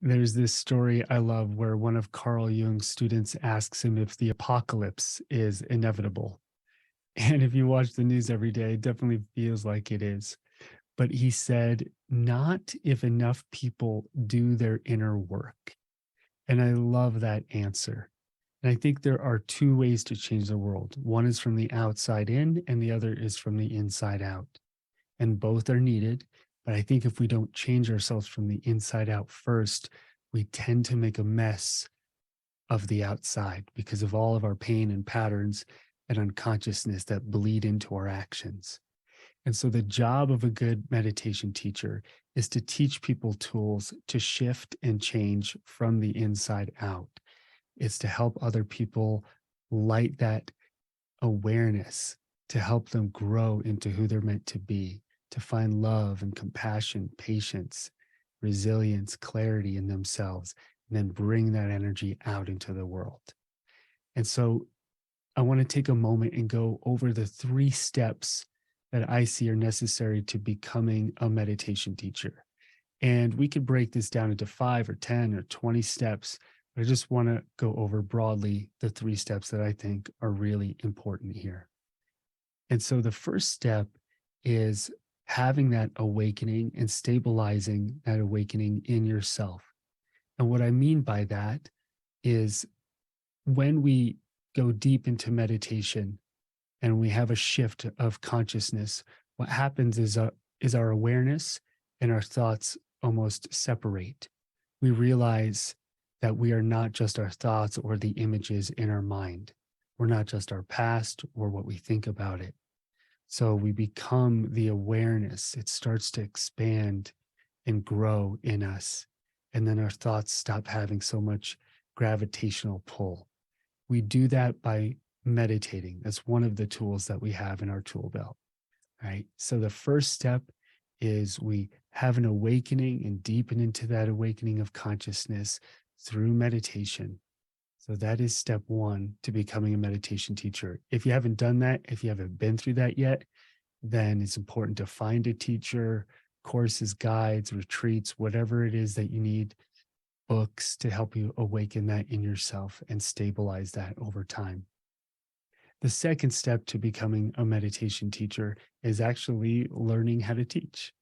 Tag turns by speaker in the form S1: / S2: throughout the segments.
S1: There's this story I love where one of Carl Jung's students asks him if the apocalypse is inevitable. And if you watch the news every day, it definitely feels like it is. But he said, not if enough people do their inner work. And I love that answer. And I think there are two ways to change the world. One is from the outside in, and the other is from the inside out. And both are needed. But I think if we don't change ourselves from the inside out first, we tend to make a mess of the outside because of all of our pain and patterns and unconsciousness that bleed into our actions. And so, the job of a good meditation teacher is to teach people tools to shift and change from the inside out. It's to help other people light that awareness, to help them grow into who they're meant to be, to find love and compassion, patience, resilience, clarity in themselves, and then bring that energy out into the world. And so I want to take a moment and go over the three steps that I see are necessary to becoming a meditation teacher. And we could break this down into 5 or 10 or 20 steps. But I just want to go over broadly the three steps that I think are really important here. And so the first step is having that awakening and stabilizing that awakening in yourself. And what I mean by that is when we go deep into meditation and we have a shift of consciousness, what happens is our awareness and our thoughts almost separate. We realize that we are not just our thoughts or the images in our mind. We're not just our past or what we think about it. So we become the awareness. It starts to expand and grow in us. And then our thoughts stop having so much gravitational pull. We do that by meditating. That's one of the tools that we have in our tool belt, right? So the first step is we have an awakening and deepen into that awakening of consciousness through meditation. So that is step one to becoming a meditation teacher. If you haven't done that, if you haven't been through that yet, then it's important to find a teacher, courses, guides, retreats, whatever it is that you need, books to help you awaken that in yourself and stabilize that over time. The second step to becoming a meditation teacher is actually learning how to teach,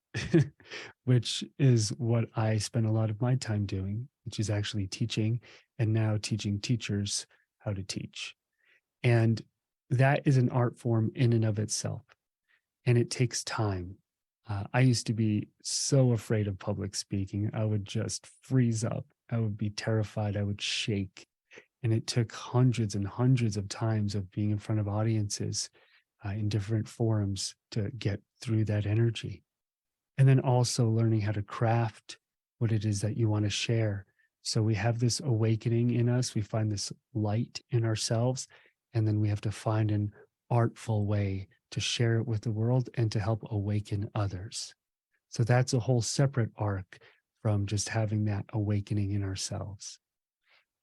S1: which is what I spend a lot of my time doing, which is actually teaching and now teaching teachers how to teach. And that is an art form in and of itself, and it takes time. I used to be so afraid of public speaking. I would just freeze up. I would be terrified. I would shake. And it took hundreds and hundreds of times of being in front of audiences in different forums to get through that energy. And then also learning how to craft what it is that you want to share. So we have this awakening in us, we find this light in ourselves, and then we have to find an artful way to share it with the world and to help awaken others. So that's a whole separate arc from just having that awakening in ourselves.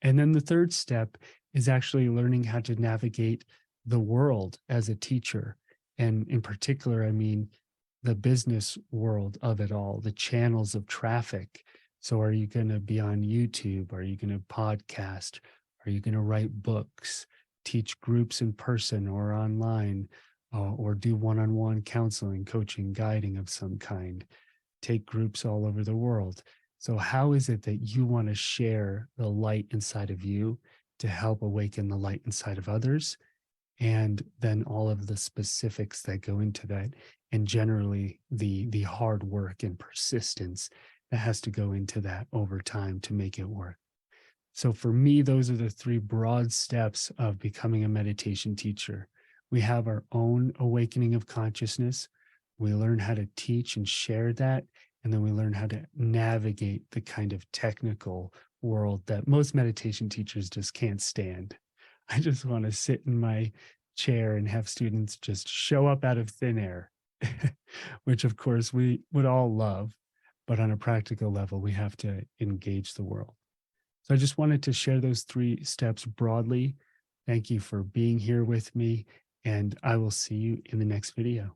S1: And then the third step is actually learning how to navigate the world as a teacher. And in particular, I mean, the business world of it all, the channels of traffic. So are you going to be on YouTube? Are you going to podcast? Are you going to write books, teach groups in person or online, or do one-on-one counseling, coaching, guiding of some kind, take groups all over the world? So how is it that you want to share the light inside of you to help awaken the light inside of others? And then all of the specifics that go into that, and generally the hard work and persistence that has to go into that over time to make it work. So for me, those are the three broad steps of becoming a meditation teacher. We have our own awakening of consciousness. We learn how to teach and share that. And then we learn how to navigate the kind of technical world that most meditation teachers just can't stand. I just want to sit in my chair and have students just show up out of thin air, which of course we would all love. But on a practical level, we have to engage the world. So I just wanted to share those three steps broadly. Thank you for being here with me, and I will see you in the next video.